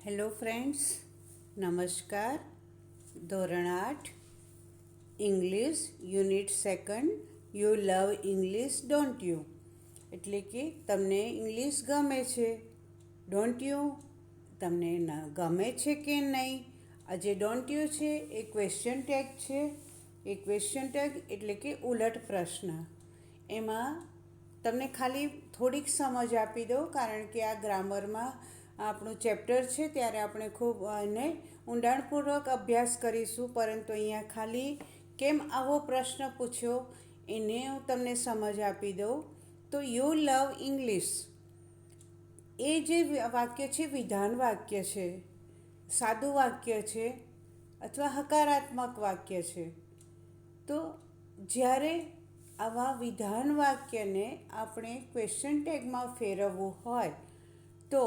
Hello friends, નમસ્કાર. ધોરણ 8 English unit second, you love English don't you, એટલે કે તમને ઇંગ્લિશ ગમે છે, ડોન્ટ યુ તમને ગમે છે કે નહીં. આ જે ડોન્ટ યુ છે એ ક્વેશ્ચન ટેગ છે. એ ક્વેશ્ચન ટેગ એટલે કે ઉલટ પ્રશ્ન. એમાં તમને ખાલી થોડીક સમજ આપી દઉં, કારણ કે આ ગ્રામરમાં આપણું ચેપ્ટર છે ત્યારે આપણે ખૂબ એને ઊંડાણપૂર્વક અભ્યાસ કરીશું, પરંતુ અહીંયા ખાલી કેમ આવો પ્રશ્ન પૂછ્યો એને હું તમને સમજ આપી દઉં. તો યુ લવ ઇંગ્લિશ એ જે વાક્ય છે વિધાન વાક્ય છે, સાદું વાક્ય છે અથવા હકારાત્મક વાક્ય છે. તો જ્યારે આવા વિધાન વાક્યને આપણે ક્વેશ્ચન ટેગમાં ફેરવવું હોય તો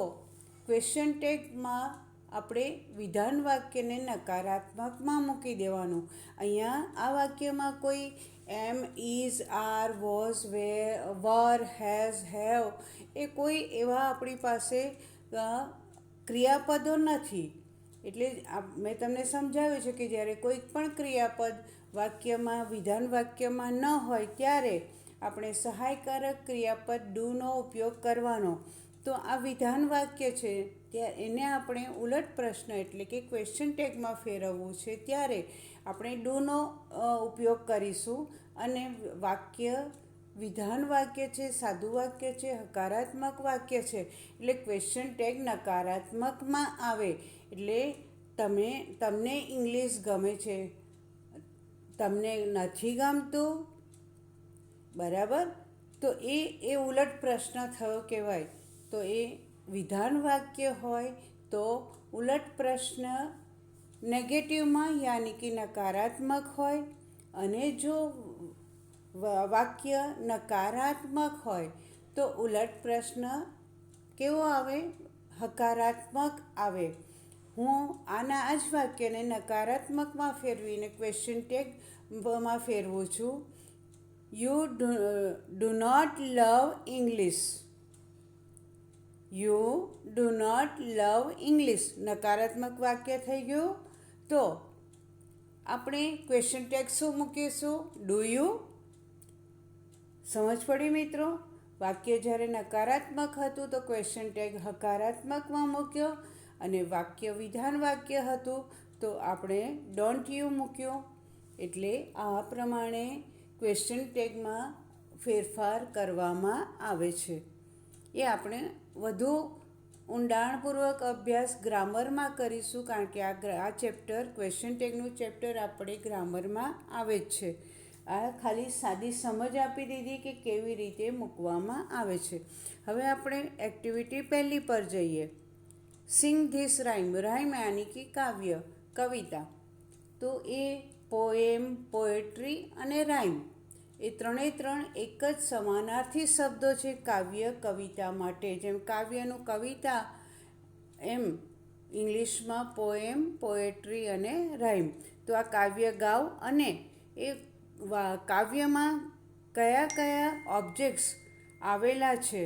ક્વેશ્ચન ટેગમાં આપણે વિધાન વાક્યને નકારાત્મકમાં મૂકી દેવાનું. અહીંયા આ વાક્યમાં કોઈ am, is, are, was, were, has, have એ કોઈ એવા આપણી પાસે ક્રિયાપદો નથી. એટલે મેં તમને સમજાવ્યું છે કે જ્યારે કોઈક પણ ક્રિયાપદ વાક્યમાં વિધાન વાક્યમાં ન હોય ત્યારે આપણે સહાયકારક ક્રિયાપદ ડુનો ઉપયોગ કરવાનો. તો આ વિધાન વાક્ય છે ત્યાં એને આપણે ઉલટ પ્રશ્ન એટલે કે ક્વેશ્ચન ટેગમાં ફેરવવું છે ત્યારે આપણે ડુનો ઉપયોગ કરીશું. અને વાક્ય વિધાન વાક્ય છે, સાદું વાક્ય છે, હકારાત્મક વાક્ય છે, એટલે ક્વેશ્ચન ટેગ નકારાત્મકમાં આવે. એટલે તમને ઇંગ્લિશ ગમે છે, તમને નથી ગમતું, બરાબર? તો એ ઉલટ પ્રશ્ન થયો કહેવાય. તો એ વિધાન વાક્ય હોય તો ઉલટ પ્રશ્ન નેગેટિવમાં યાની કે નકારાત્મક હોય, અને જો વાક્ય નકારાત્મક હોય તો ઉલટ પ્રશ્ન કેવો આવે? હકારાત્મક આવે. હું આ જ વાક્યને નકારાત્મકમાં ફેરવીને ક્વેશ્ચન ટેગમાં ફેરવું છું. You do not love English. You do not love English નકારાત્મક વાક્ય થઈ ગયું. તો આપણે ક્વેશ્ચન ટેગ શું મૂકીશું? Do you. સમજ પડી મિત્રો? વાક્ય જ્યારે નકારાત્મક હતું તો ક્વેશ્ચન ટેગ હકારાત્મકમાં મૂક્યો, અને વાક્ય વિધાન વાક્ય હતું તો આપણે ડોન્ટ યુ મૂક્યો. એટલે આ પ્રમાણે ક્વેશ્ચન ટેગમાં ફેરફાર કરવામાં આવે છે. એ આપણે વધુ ઊંડાણપૂર્વક અભ્યાસ ગ્રામરમાં કરીશું, કારણ કે આ ચેપ્ટર ક્વેશ્ચન ટેગનું ચેપ્ટર આપણે ગ્રામરમાં આવે જ છે. આ ખાલી સાદી સમજ આપી દીધી કે કેવી રીતે મૂકવામાં આવે છે. હવે આપણે એક્ટિવિટી પહેલી પર જઈએ. સિંગ ધીસ રાઇમ. રાઇમ યાની કે કાવ્ય, કવિતા. તો એ પોએમ, પોએટ્રી અને રાઇમ એ ત્રણે એક જ સમાનાર્થી શબ્દો છે કાવ્ય કવિતા માટે. જેમ કાવ્યનું કવિતા, એમ ઇંગ્લિશમાં પોએમ, પોએટ્રી અને રાઇમ. તો આ કાવ્ય ગાઓ અને એ કાવ્યમાં કયા કયા ઓબ્જેક્ટ્સ આવેલા છે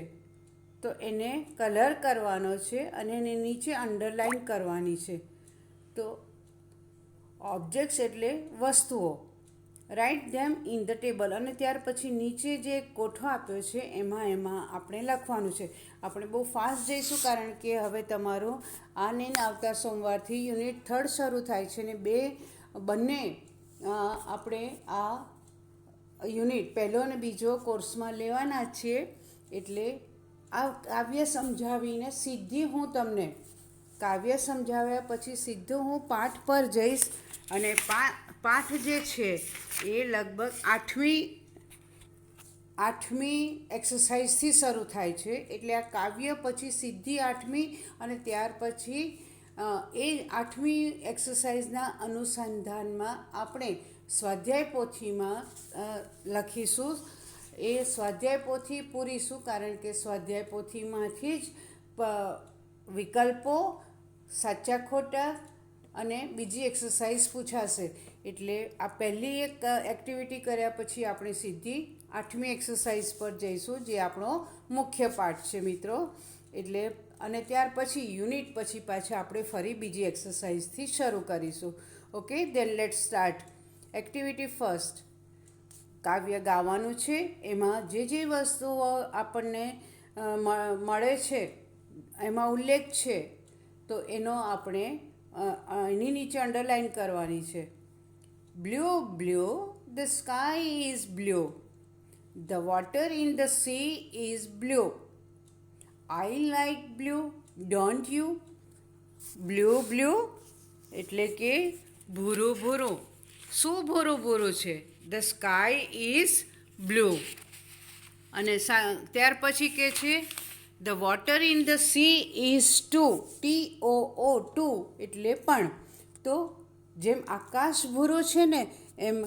તો એને કલર કરવાનો છે અને એને નીચે અંડરલાઈન કરવાની છે. તો ઓબ્જેક્ટ્સ એટલે વસ્તુઓ. Write them in the table. અને ત્યાર પછી નીચે જે કોઠો આપ્યો છે એમાં આપણે લખવાનું છે. આપણે બહુ ફાસ્ટ જઈશું, કારણ કે હવે તમારું આને આવતા સોમવારથી યુનિટ 3 શરૂ થાય છે, ને બંને આપણે આ યુનિટ પહેલો અને બીજો કોર્સમાં લેવાના જ છીએ. એટલે આ કાવ્ય સમજાવીને સીધી હું તમને કાવ્ય સમજાવ્યા પછી સીધું હું પાઠ પર જઈશ. અને પાઠ જે છે એ લગભગ આઠમી એક્સરસાઇઝથી શરૂ થાય છે. એટલે આ કાવ્ય પછી સીધી 8મી, અને ત્યાર પછી એ 8મી એક્સરસાઇઝના અનુસંધાનમાં આપણે સ્વાધ્યાય પોથીમાં લખીશું. એ સ્વાધ્યાય પોથી પૂરીશું, કારણ કે સ્વાધ્યાય પોથીમાંથી જ વિકલ્પો, સાચા ખોટા અને બીજી એક્સરસાઇઝ પૂછાશે. એટલે આ પહેલી એક એક્ટિવિટી કર્યા પછી આપણે સીધી 8મી એક્સરસાઇઝ પર જઈશું, જે આપણો મુખ્ય પાઠ છે મિત્રો. એટલે અને ત્યાર પછી યુનિટ પછી પાછા આપણે ફરી બીજી એક્સરસાઇઝથી શરૂ કરીશું. Okay, then let start. Activity first. કાવ્ય ગાવાનું છે. એમાં જે જે વસ્તુઓ આપણને મળે છે એમાં ઉલ્લેખ છે તો એનો આપણે એની નીચે અંડરલાઇન કરવાની છે. Blue blue the sky is blue. The water in the sea is blue. I like blue, don't you? Blue blue એટલે કે ભૂરું ભૂરું. શું ભૂરું ભૂરું છે? The sky is blue. અને ત્યાર પછી કે છે the water in the sea is too. TOO too એટલે પણ. તો જેમ આકાશ ભૂરું છે ને એમ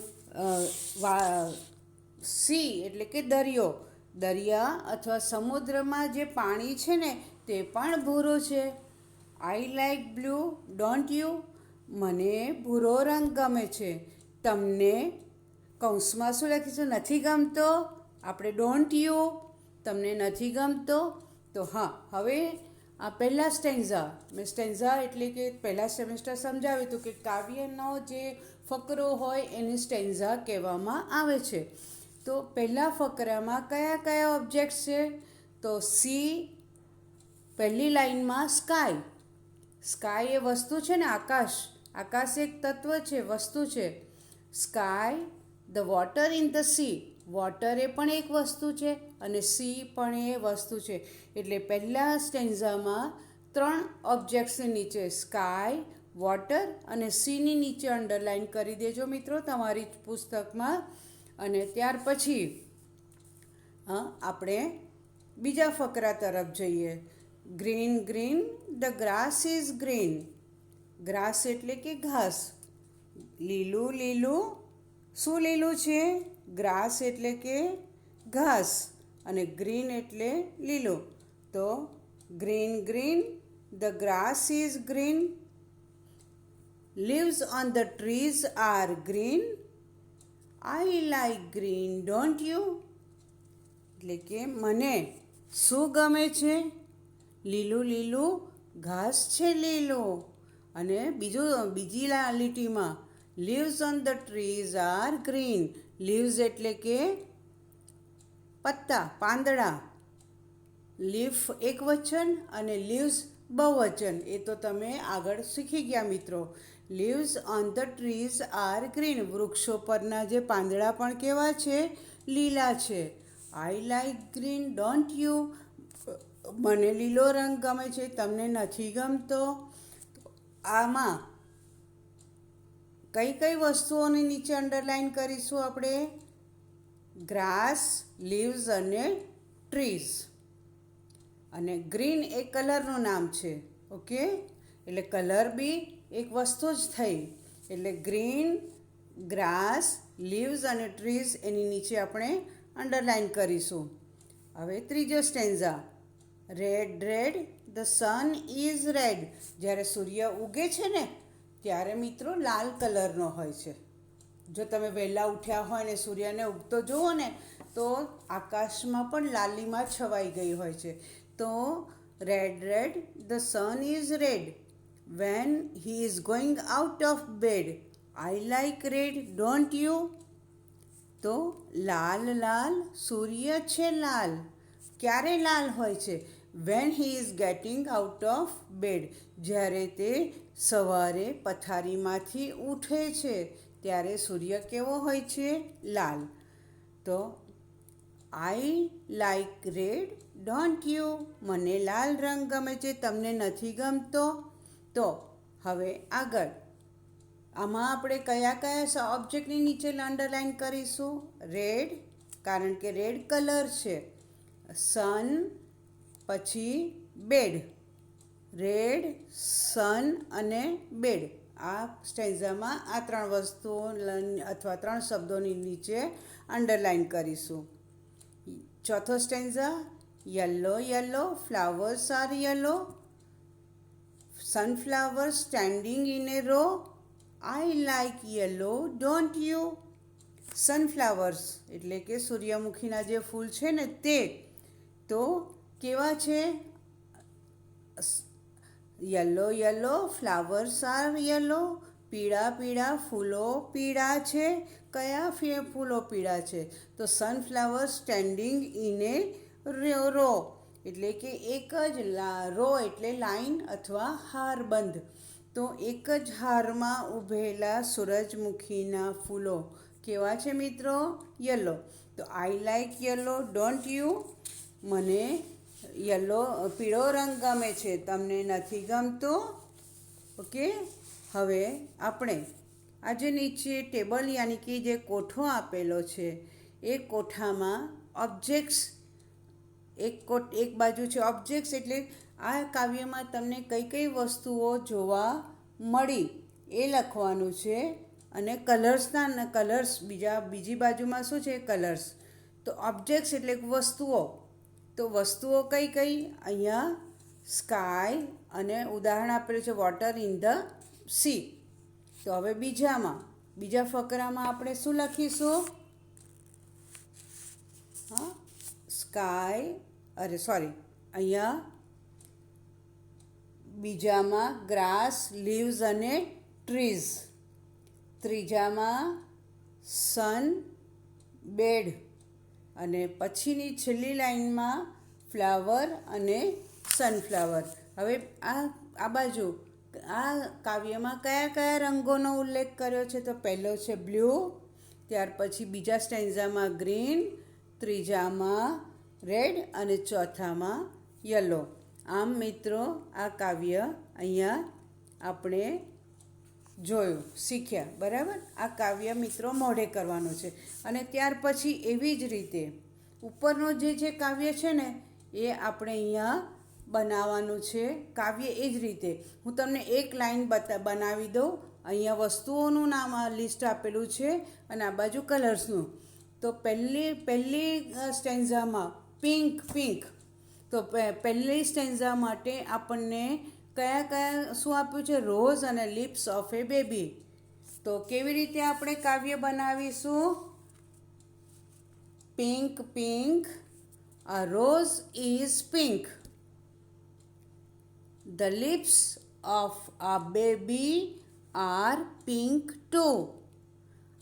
સી એટલે કે દરિયો, દરિયા અથવા સમુદ્રમાં જે પાણી છે ને તે પણ ભૂરું છે. આઈ લાઈક બ્લુ, ડોન્ટ યુ? મને ભૂરો રંગ ગમે છે. તમને કૌંસમાં શું લખીશું? નથી ગમતો? આપણે ડોન્ટ યુ. તમને નથી ગમતો? તો હા, હવે આ પહેલાં સ્ટેન્ઝા એટલે કે પહેલાં સેમેસ્ટર સમજાવ્યું હતું કે કાવ્યનો જે ફકરો હોય એને સ્ટેન્ઝા કહેવામાં આવે છે. તો પહેલાં ફકરામાં કયા કયા ઓબ્જેક્ટ્સ છે? તો સી, પહેલી લાઈનમાં સ્કાય. સ્કાય એ વસ્તુ છે ને, આકાશ. આકાશ એક તત્વ છે, વસ્તુ છે. Sky. The water in the sea, water એ પણ એક વસ્તુ છે અને સી પણ એ વસ્તુ છે. એટલે પહેલાં સ્ટેન્ઝામાં 3 ઓબ્જેક્ટ્સની નીચે સ્કાય, વોટર અને સીની નીચે અંડરલાઇન કરી દેજો મિત્રો તમારી પુસ્તકમાં. અને ત્યાર પછી આપણે બીજા ફકરા તરફ જઈએ. Green green the grass is green. Grass એટલે કે ઘાસ. લીલું લીલું, શું લીલું છે? ગ્રાસ એટલે કે ઘાસ અને ગ્રીન એટલે લીલું. તો green green the grass is green. Leaves on the trees are green. I like green, don't you? એટલે કે મને શું ગમે છે? લીલું લીલું ઘાસ છે, લીલું. અને બીજી લીટીમાં leaves on the trees are green. Leaves એટલે કે પત્તા, પાંદડા. લીફ એકવચન અને લીવ્સ બહુવચન. એ તો તમે આગળ શીખી ગયા મિત્રો. Leaves on the trees are green. વૃક્ષો પરના જે પાંદડા પણ કેવા છે? લીલા છે. I like green, don't you? મને લીલો રંગ ગમે છે, તમને નથી ગમતો? આમાં કઈ કઈ વસ્તુઓની નીચે અંડરલાઇન કરીશું આપણે? ગ્રાસ, લીવ્સ અને ટ્રીઝ. અને ગ્રીન એ કલરનું નામ છે. ઓકે, એટલે કલર બી એક વસ્તુ જ થઈ. એટલે ગ્રીન, ગ્રાસ, લીવ્સ અને ટ્રીઝ એની નીચે આપણે અંડરલાઇન કરીશું. હવે ત્રીજો stanza. Red red the sun is red. જ્યારે સૂર્ય ઉગે છે ને ત્યારે મિત્રો લાલ કલરનો હોય છે. જો તમે વહેલા ઉઠ્યા હોય ને સૂર્યને ઉગતો જુઓ ને તો આકાશમાં પણ લાલીમાં છવાઈ ગઈ હોય છે. તો red red the sun is red. When he is going out of bed. I like red, don't you? તો લાલ લાલ, સૂર્ય છે લાલ. ક્યારે લાલ હોય છે? When he is getting out of bed. જ્યારે તે સવારે પથારીમાંથી ઉઠે છે ત્યારે સૂર્ય કેવો હોય છે? લાલ. તો આઈ લાઈક રેડ, ડોન્ટ યુ? મને લાલ રંગ ગમે છે, તમને નથી ગમતો? તો હવે આગળ આમાં આપણે કયા કયા ઓબ્જેક્ટની નીચે અંડરલાઇન કરીશું? રેડ, કારણ કે રેડ કલર છે. સન, પછી બેડ. રેડ, સન અને બેડ. આ સ્ટેન્ઝામાં આ 3 વસ્તુઓ અથવા 3 શબ્દોની નીચે અંડરલાઇન કરીશું. ચોથો stanza. Yellow yellow flowers are yellow. Sunflower standing in a row. I like yellow, don't you? Sunflowers એટલે કે સૂર્યમુખીના જે ફૂલ છે ને તે તો કેવા છે? Yellow yellow flowers are yellow, પીળા પીળા ફૂલો પીળા છે. કયા ફૂલો પીળા છે? તો sunflower standing in a row, એટલે કે એક જ રો એટલે લાઈન અથવા હારબંધ. તો એક જ હારમાં ઊભેલા સૂરજમુખીના ફૂલો કેવા છે મિત્રો? યલો. તો આઈ લાઈક યલો, ડોન્ટ યુ? મને યલો પીળો રંગ ગમે છે, તમને નથી ગમતો? ઓકે. હવે આપણે આજે નીચે ટેબલ યાની કે જે કોઠો આપેલો છે એ કોઠામાં ઓબ્જેક્ટ્સ એક બાજુ છે ઓબ્જેક્ટ્સ, એટલે આ કાવ્યમાં તમને કઈ કઈ વસ્તુઓ જોવા મળી એ લખવાનું છે. અને કલર્સ બીજી બાજુમાં શું છે? કલર્સ. તો ઓબ્જેક્ટ્સ એટલે વસ્તુઓ. તો વસ્તુઓ કઈ કઈ? અહીંયા સ્કાય અને ઉદાહરણ આપેલું છે વોટર ઇન ધ સી. તો હવે બીજા ફકરામાં આપણે શું લખીશું? હા, અહીંયા બીજામાં ગ્રાસ, લીવ્સ અને ટ્રીઝ. ત્રીજામાં સન, બેડ. અને પછીની છેલ્લી લાઈનમાં ફ્લાવર અને સનફ્લાવર. હવે આ બાજુ આ કાવ્યમાં કયા કયા રંગોનો ઉલ્લેખ કર્યો છે? તો પહેલો છે બ્લુ, ત્યાર પછી બીજા સ્ટેન્ઝામાં ગ્રીન, ત્રીજામાં રેડ અને ચોથામાં યલો. આમ મિત્રો આ કાવ્ય અહીંયા આપણે જોયું, શીખ્યા. બરાબર? આ કાવ્ય મિત્રો મોઢે કરવાનું છે. અને ત્યાર પછી એવી જ રીતે ઉપરનું જે કાવ્ય છે ને એ આપણે અહીંયા બનાવવાનું છે. કાવ્ય એ જ રીતે હું તમને એક લાઈન બનાવી દઉં. અહીંયા વસ્તુઓનું નામ લિસ્ટ આપેલું છે અને આ બાજુ કલર્સનું. તો પહેલી સ્ટેન્ઝામાં પિંક. તો પહેલી સ્ટેન્ઝા માટે આપણને કયા શું આપ્યું છે? રોઝ અને લિપ્સ ઓફ એ બેબી. તો કેવી રીતે આપણે કાવ્ય બનાવીશું? Pink, a rose is pink. The lips of a baby are pink too.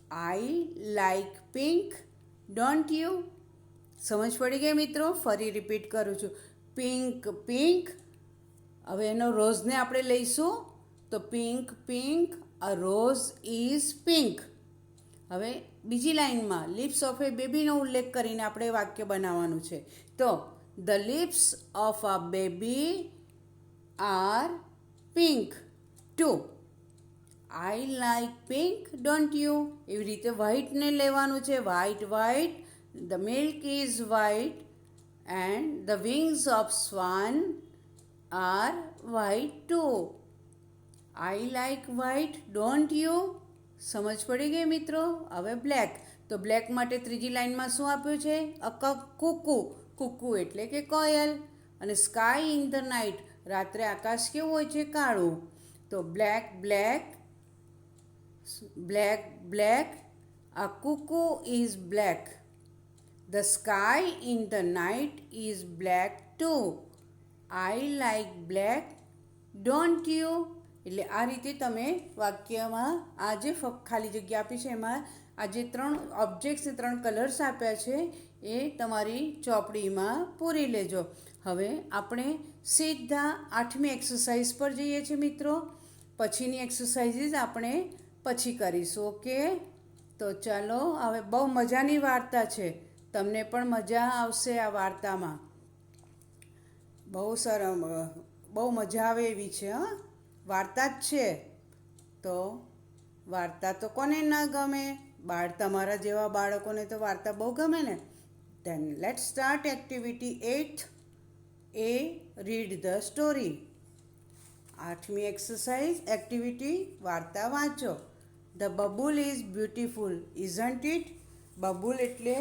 I like pink, don't you? સમજ પડી ગઈ મિત્રો? ફરી રિપીટ કરું છું. પિંક. હવે એનો રોઝને આપણે લઈશું. તો pink, a rose is pink. હવે બીજી લાઈનમાં લિપ્સ ઓફ એ બેબીનો ઉલ્લેખ કરીને આપણે વાક્ય બનાવવાનું છે. તો the lips of a baby are pink too. I like pink, don't you? એવી રીતે વ્હાઈટને લેવાનું છે. White, the milk is white and the wings of swan are white too. I like white, don't you? સમજ પડી ગઈ મિત્રો? હવે બ્લેક. તો બ્લેક માટે ત્રીજી લાઈનમાં શું આપ્યું છે? કુકુ એટલે કે કોયલ. અને સ્કાય ઇન ધ નાઇટ, રાત્રે આકાશ કેવું હોય છે? કાળું. તો black, a cuckoo is black. The sky in the night is black too. I like black, don't you? એટલે આ રીતે તમે વાક્યમાં આ જે ખાલી જગ્યા આપી છે એમાં આ જે 3 ઓબ્જેક્ટ્સ ને 3 કલર્સ આપ્યા છે એ તમારી ચોપડીમાં પૂરી લેજો. હવે આપણે સીધા 8મી એક્સરસાઇઝ પર જઈએ છીએ મિત્રો. પછીની એક્સરસાઇઝીસ આપણે પછી કરીશું. ઓકે? તો ચાલો, હવે બહુ મજાની વાર્તા છે. તમને પણ મજા આવશે આ વાર્તામાં. બહુ મજા આવે એવી છે. વાર્તા જ છે તો વાર્તા તો કોને ના ગમે? તમારા જેવા બાળકોને તો વાર્તા બહુ ગમે ને. Then let's start activity 8A. Read the story. 8મી એક્સરસાઇઝ એક્ટિવિટી વાર્તા વાંચો. The Babul is beautiful, isn't it? બબુલ એટલે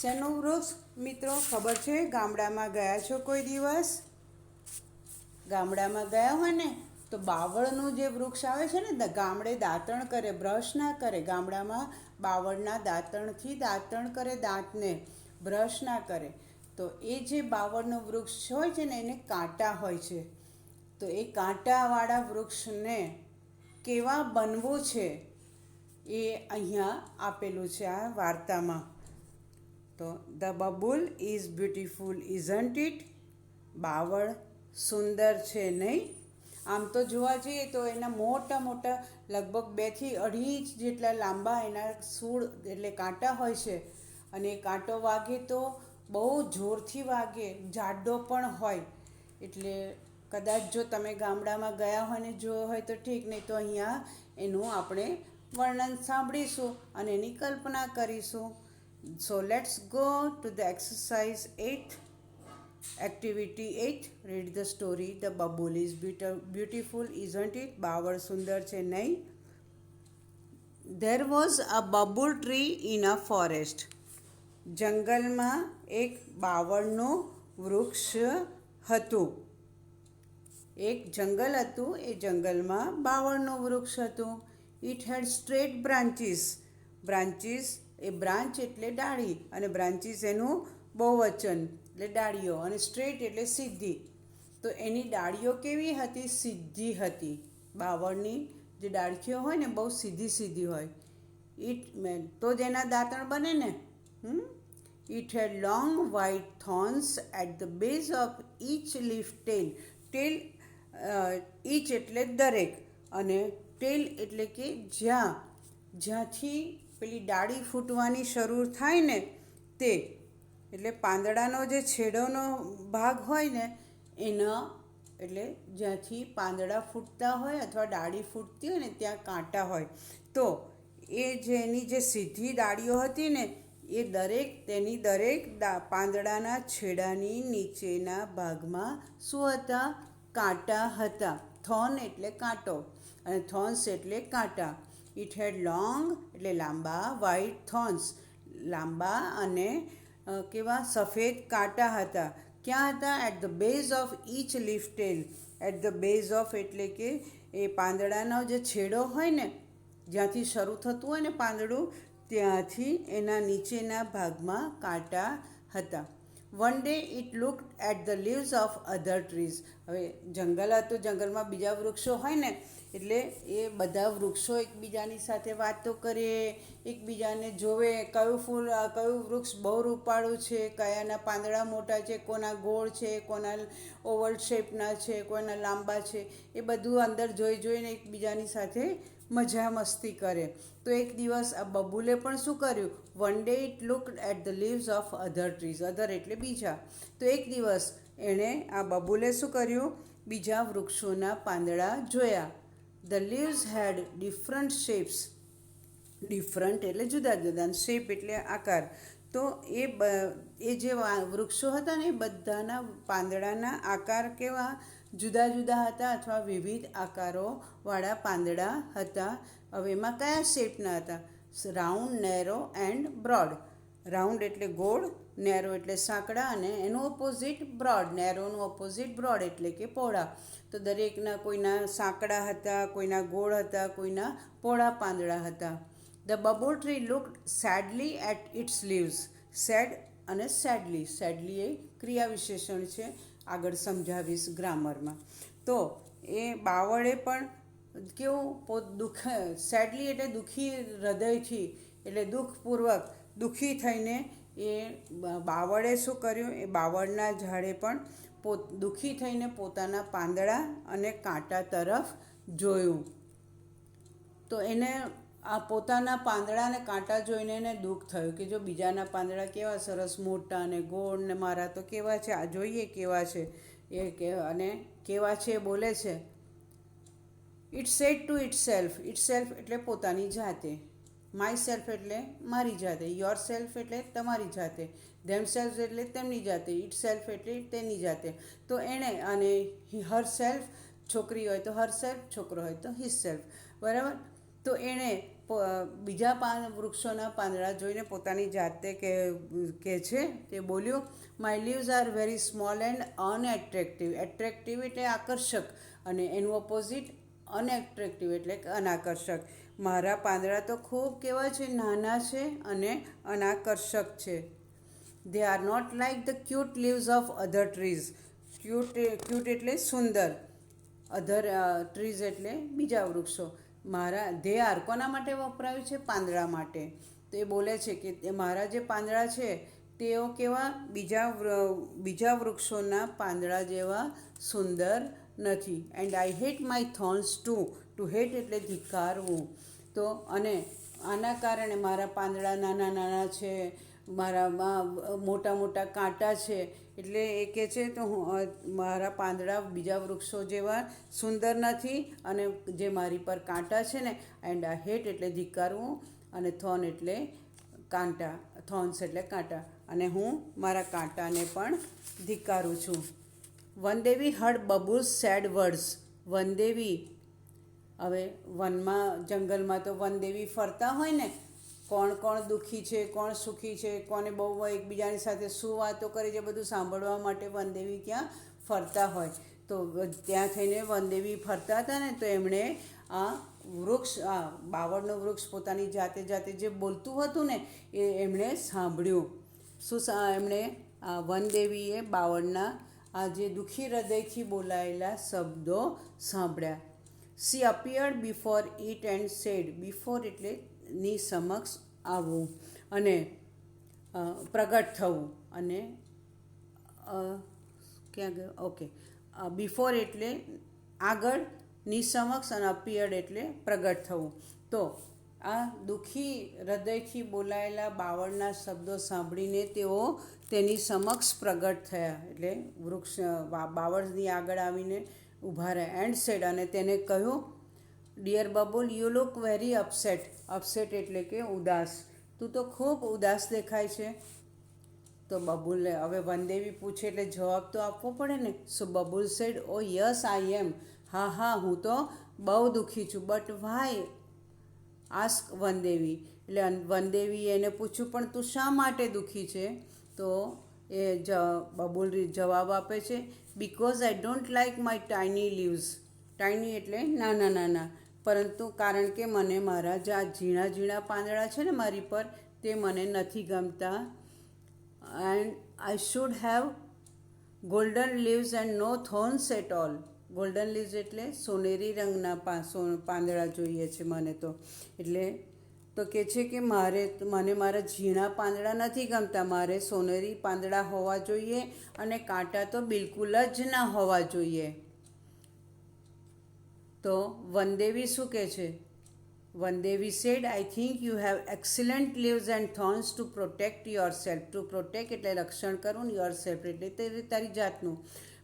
શેનું વૃક્ષ મિત્રો? ખબર છે? ગામડામાં ગયા છો કોઈ દિવસ? ગામડામાં ગયા હોય ને તો બાવળનું જે વૃક્ષ આવે છે ને, ગામડે દાંતણ કરે, બ્રશ ના કરે. ગામડામાં બાવળના દાંતણથી દાંતણ કરે, દાંતને બ્રશ ના કરે. તો એ જે બાવળનું વૃક્ષ હોય છે ને એને કાંટા હોય છે. તો એ કાંટાવાળા વૃક્ષને કેવા બનવું છે એ અહીંયા આપેલું છે આ વાર્તામાં. તો the Babul is beautiful isn't it? બાવળ સુંદર છે નહીં? આમ તો જોવા જઈએ તો એના મોટા મોટા લગભગ 2 થી 2.5 ઇંચ જેટલા લાંબા એના સૂળ એટલે કાંટા હોય છે, અને એ કાંટો વાગે તો બહુ જોરથી વાગે, જાડો પણ હોય. એટલે કદાચ જો તમે ગામડામાં ગયા હોય ને જોયો હોય તો ઠીક, નહીં તો અહીંયા એનું આપણે વર્ણન સાંભળીશું અને એની કલ્પના કરીશું. So let's go to the exercise 8. Activity 8. Read the story. The bubble is beautiful, isn't it? બાવળ સુંદર છે નહીં? There was a bubble tree in a forest. જંગલમાં એક બાવળનું વૃક્ષ હતું. એક જંગલ હતું, એ જંગલમાં બાવળનું વૃક્ષ હતું. It had straight branches. Branches A branch એટલે ડાળી, અને બ્રાન્ચીસ એનું બહુવચન એટલે ડાળીઓ, અને સ્ટ્રેટ એટલે સીધી. તો એની ડાળીઓ કેવી હતી? સીધી હતી. બાવળની જે ડાળખીઓ હોય ને બહુ સીધી સીધી હોય. તો જ એના દાંતણ બને ને. It had long white thorns at the base of each leaf tail. Tail each એટલે દરેક, અને ટેલ એટલે કે જ્યાંથી પેલી ડાળી ફૂટવાની શરૂ થાય ને તે, એટલે પાંદડાનો જે છેડોનો ભાગ હોય ને એના, એટલે જ્યાંથી પાંદડા ફૂટતા હોય અથવા ડાળી ફૂટતી હોય ને ત્યાં કાંટા હોય. તો એ જેની જે સીધી ડાળીઓ હતી ને એ તેની દરેક પાંદડાના છેડાની નીચેના ભાગમાં શું હતા? કાંટા હતા. થોર્ન એટલે કાંટો, અને થોર્ન્સ એટલે કાંટા. ઇટ હેડ લોંગ એટલે લાંબા, વ્હાઇટ થોર્ન્સ લાંબા અને કેવા સફેદ કાંટા હતા. ક્યાં હતા? At the base of each leaf tail. At the base of એટલે કે એ પાંદડાનો જે છેડો હોય ને, જ્યાંથી શરૂ થતું હોય ને પાંદડું, ત્યાંથી એના નીચેના ભાગમાં કાંટા હતા. One day it looked at the leaves of other trees. હવે જંગલ હતું, જંગલમાં બીજા વૃક્ષો હોય ને, એટલે એ બધા વૃક્ષો એકબીજાની સાથે વાતો કરે, એકબીજાને જોવે, કયું વૃક્ષ બહુ રૂપાળું છે, કયાના પાંદડા મોટા છે, કોના ગોળ છે, કોના ઓવલ શેપના છે, કોના લાંબા છે, એ બધું અંદર જોઈને એકબીજાની સાથે મજા મસ્તી કરે. તો એક દિવસ આ બબુલે પણ શું કર્યું? One day it looked at the leaves of other trees. Other એટલે બીજા. તો એક દિવસ એણે આ બબુલે શું કર્યું? બીજા વૃક્ષોના પાંદડા જોયા. The leaves had different shapes. Different એટલે જુદા જુદા, શેપ એટલે આકાર. તો એ જે વૃક્ષો હતા ને એ બધાના પાંદડાના આકાર કેવા? જુદા જુદા હતા, અથવા વિવિધ આકારોવાળા પાંદડા હતા. હવે એમાં કયા શેપના હતા? Round, narrow and broad. Round એટલે ગોળ, નેરો એટલે સાંકડા, અને એનું ઓપોઝિટ બ્રોડ. નેરોનું ઓપોઝિટ બ્રોડ એટલે કે પહોળા. તો દરેકના કોઈના સાંકડા હતા, કોઈના ગોળ હતા, કોઈના પહોળા પાંદડા હતા. The babul tree looked sadly at its leaves. Sad અને સેડલી. સેડલી એ ક્રિયા વિશેષણ છે, આગળ સમજાવીશ ગ્રામરમાં. તો એ બાવળે પણ કેવું સેડલી એટલે દુઃખી હૃદયથી, એટલે દુઃખપૂર્વક દુઃખી થઈને એ બાવળે શું કર્યું? એ બાવળના ઝાડે પણ દુઃખી થઈને પોતાના પાંદડા અને કાંટા તરફ જોયું. તો એને આ પોતાના પાંદડા અને કાંટા જોઈને એને દુઃખ થયું કે જો બીજાના પાંદડા કેવા સરસ મોટા અને ગોળ, ને મારા તો કેવા છે, આ જોઈએ કેવા છે અને કેવા છે બોલે છે. It said to it self. It self એટલે પોતાની જાતે. માય સેલ્ફ એટલે મારી જાતે. યોર સેલ્ફ એટલે તમારી જાતે. ધેમ સેલ્ફ એટલે તેમની જાતે. ઇટ સેલ્ફ એટલે તેની જાતે. તો એણે, અને હર સેલ્ફ છોકરી હોય તો હર સેલ્ફ, છોકરો હોય તો હિઝ સેલ્ફ. બરાબર? તો એણે બીજા વૃક્ષોના પાંદડા જોઈને પોતાની જાતે કે છે તે બોલ્યો, my leaves are very small and અનએટ્રેક્ટિવ. Attractive એટલે આકર્ષક, અને એનું ઓપોઝિટ અનએટ્રેક્ટિવ એટલે અનાકર્ષક. મારા પાંદડા તો ખૂબ કેવા છે? નાના છે અને અનાકર્ષક છે. They are not like the cute leaves of other trees. Cute એટલે સુંદર. અધર ટ્રીઝ એટલે બીજા વૃક્ષો. ધે આર કોના માટે વપરાયું છે? પાંદડા માટે. તો એ બોલે છે કે મારા જે પાંદડા છે તેઓ કેવા બીજા વૃક્ષોના પાંદડા જેવા સુંદર નથી. And I hate my thorns to hate એટલે ધિક્કારવું. તો અને આના કારણે મારા પાંદડા નાના નાના છે, મારામાં મોટા મોટા કાંટા છે. એટલે એ કહે છે તો મારા પાંદડા બીજા વૃક્ષો જેવા સુંદર નથી, અને જે મારી પર કાંટા છે ને, એન્ડ આ હેટ એટલે ધિક્કારવું, અને થોર્ન એટલે કાંટા, થોર્ન્સ એટલે કાંટા, અને હું મારા કાંટાને પણ ધિક્કારું છું. વનદેવી હર્ડ બબુલ્સ સેડ વર્ડ્સ. વનદેવી, હવે વનમાં જંગલમાં તો વનદેવી ફરતા હોય ને, કોણ દુઃખી છે, કોણ સુખી છે, કોને બહુ એકબીજાની સાથે શું વાતો કરે છે, બધું સાંભળવા માટે વનદેવી ત્યાં ફરતા હોય. તો ત્યાં થઈને વનદેવી ફરતા હતા ને, તો એમણે આ બાવળનું વૃક્ષ પોતાની જાતે જે બોલતું હતું ને, એ એમણે સાંભળ્યું. એમણે વનદેવીએ બાવળના આ જે દુઃખી હૃદયથી બોલાયેલા શબ્દો સાંભળ્યા. C appeared before it and said. Before એટલે ની સમક્ષ આવવું, અને પ્રગટ થવું, અને ક્યાં ગયું? ઓકે, બિફોર એટલે આગળ, ની સમક્ષ, અને અપિયર્ડ એટલે પ્રગટ થવું. તો આ દુઃખી હૃદયથી બોલાયેલા બાવળના શબ્દો સાંભળીને તેઓ તેની સમક્ષ પ્રગટ થયા. એટલે વૃક્ષ બાવળની આગળ આવીને ઊભા રહ્યા. એન્ડ સેડ, અને તેને કહ્યું, dear Babul, you look very upset. Upset એટલે કે ઉદાસ. તું તો ખૂબ ઉદાસ દેખાય છે. તો બબુલે, હવે વનદેવી પૂછે એટલે જવાબ તો આપવો પડે ને. So Babul said, oh yes I am. હા, હું તો બહુ દુઃખી છું. But why? આસ્ક વનદેવી. એટલે વનદેવી એને પૂછ્યું, પણ તું શા માટે દુઃખી છે? તો એ બબુલ જવાબ આપે છે, because I don't like my tiny leaves. Tiny એટલે નાના નાના. પરંતુ કારણ કે મને મારા જે આ ઝીણા પાંદડા છે ને મારી પર, તે મને નથી ગમતા. And I should have golden leaves and no thorns at all. Golden leaves એટલે સોનેરી રંગના પાંદડા જોઈએ છે મને તો. એટલે તો કહે છે કે મને મારા ઝીણા પાંદડા નથી ગમતા, મારે સોનેરી પાંદડા હોવા જોઈએ, અને કાંટા તો બિલકુલ જ ના હોવા જોઈએ. તો વનદેવી શું કહે છે? Vandevi said, I think you have excellent leaves and thorns to protect yourself. To protect એટલે રક્ષણ કરવું, યોર સેલ્ફ એટલે તારી જાતનું.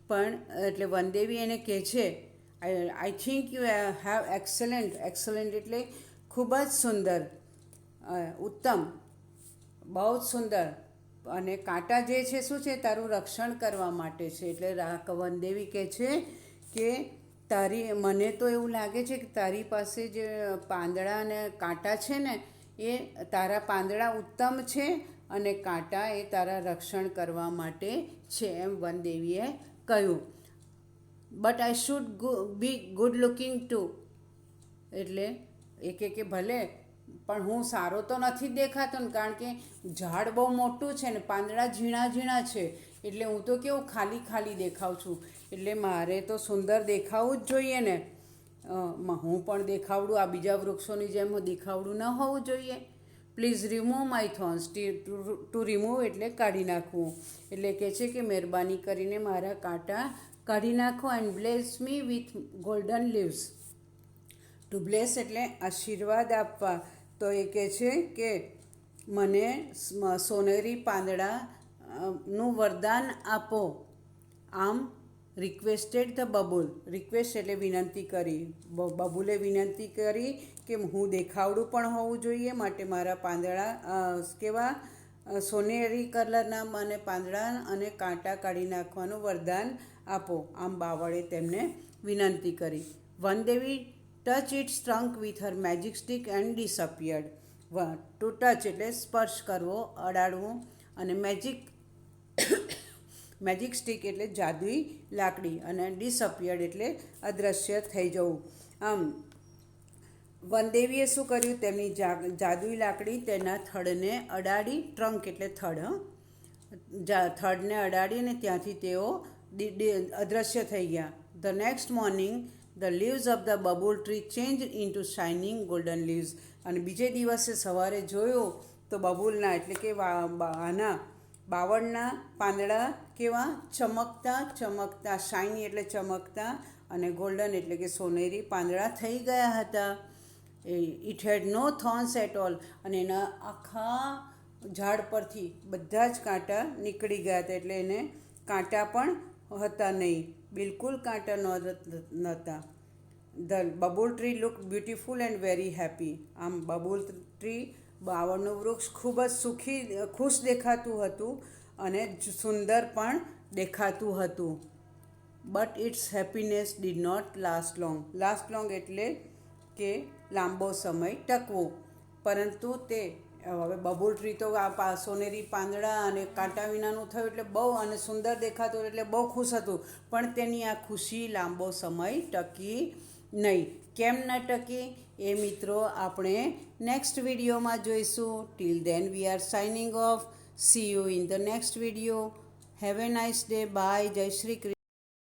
પણ એટલે વનદેવી એને કહે છે, આઈ think you have excellent. Excellent એટલે ખૂબ જ સુંદર, ઉત્તમ, બહુ જ સુંદર. અને કાંટા જે છે શું છે? તારું રક્ષણ કરવા માટે છે. એટલે વનદેવી કહે છે કે મને તો એવું લાગે છે કે તારી પાસે જે પાંદડા અને કાંટા છે ને, એ તારા પાંદડા ઉત્તમ છે, અને કાંટા એ તારા રક્ષણ કરવા માટે છે, એમ વનદેવીએ કહ્યું. But I should be good looking to. એટલે એ કે ભલે, પણ હું સારો તો નથી દેખાતો ને, કારણ કે ઝાડ બહુ મોટું છે ને પાંદડા ઝીણા છે. એટલે હું તો કેવું ખાલી દેખાઉં છું. એટલે મારે તો સુંદર દેખાવું જ જોઈએ ને. હું પણ દેખાવડું, આ બીજા વૃક્ષોની જેમ દેખાવડું ન હોવું જોઈએ. Please remove my thorns. Two remove એટલે કાઢી નાખવું. એટલે કહે છે કે મહેરબાની કરીને મારા કાંટા કાઢી નાખો. And bless me with golden leaves. To bless એટલે આશીર્વાદ આપવા. તો એ કહે છે કે મને સોનેરી પાંદડાનું વરદાન આપો. આમ રિક્વેસ્ટેડ ધ બબુલ. રિક્વેસ્ટ એટલે વિનંતી કરી. બબુલે વિનંતી કરી કે હું દેખાવડું પણ હોવું જોઈએ, માટે મારા પાંદડા કેવા સોનેરી કલરના મને પાંદડા અને કાંટા કાઢી નાખવાનું વરદાન આપો. આમ બાવળે તેમને વિનંતી કરી. Vandevi touch its trunk with her magic stick and disappeared. To touch એટલે સ્પર્શ કરવો, અડાડવું, અને મેજિક સ્ટિક એટલે જાદુઈ લાકડી, અને ડિસઅપિયર્ડ એટલે અદૃશ્ય થઈ જવું. આમ વનદેવીએ શું કર્યું? તેમની જાદુઈ લાકડી તેના થડને અડાડી. ટ્રંક એટલે થડને અડાડી, અને ત્યાંથી તેઓ અદૃશ્ય થઈ ગયા. The next morning, the leaves of the bubble tree changed into shining golden leaves. અને બીજે દિવસે સવારે જોયું તો બબુલના એટલે કે આના બાવળના પાંદડા કેવા ચમકતા ચમકતા, શાઇની એટલે ચમકતા અને ગોલ્ડન એટલે કે સોનેરી પાંદડા થઈ ગયા હતા. It had no thorns at all, અને એના આખા ઝાડ પરથી બધા જ કાંટા નીકળી ગયા હતા, એટલે એને કાંટા પણ હતા નહીં, બિલકુલ કાંટા નહોતા. The babul tree look beautiful and very happy. આમ બબુલ ટ્રી બાવળનું વૃક્ષ ખૂબ જ ખુશ દેખાતું હતું અને સુંદર પણ દેખાતું હતું. But its happiness did not last long. Last long એટલે કે લાંબો સમય ટકવો. પરંતુ તે હવે બબુલ ટ્રી તો આ સોનેરી પાંદડા અને કાંટા વિનાનું થયું એટલે બહુ અને સુંદર દેખાતું એટલે બહુ ખુશ હતું, પણ તેની આ ખુશી લાંબો સમય ટકી નહીં. કેમ ન ટકી એ મિત્રો આપણે નેક્સ્ટ વિડીયોમાં જોઈશું. Till then we are signing off. See you in the next video. Have a nice day. Bye. જય શ્રી કૃષ્ણ.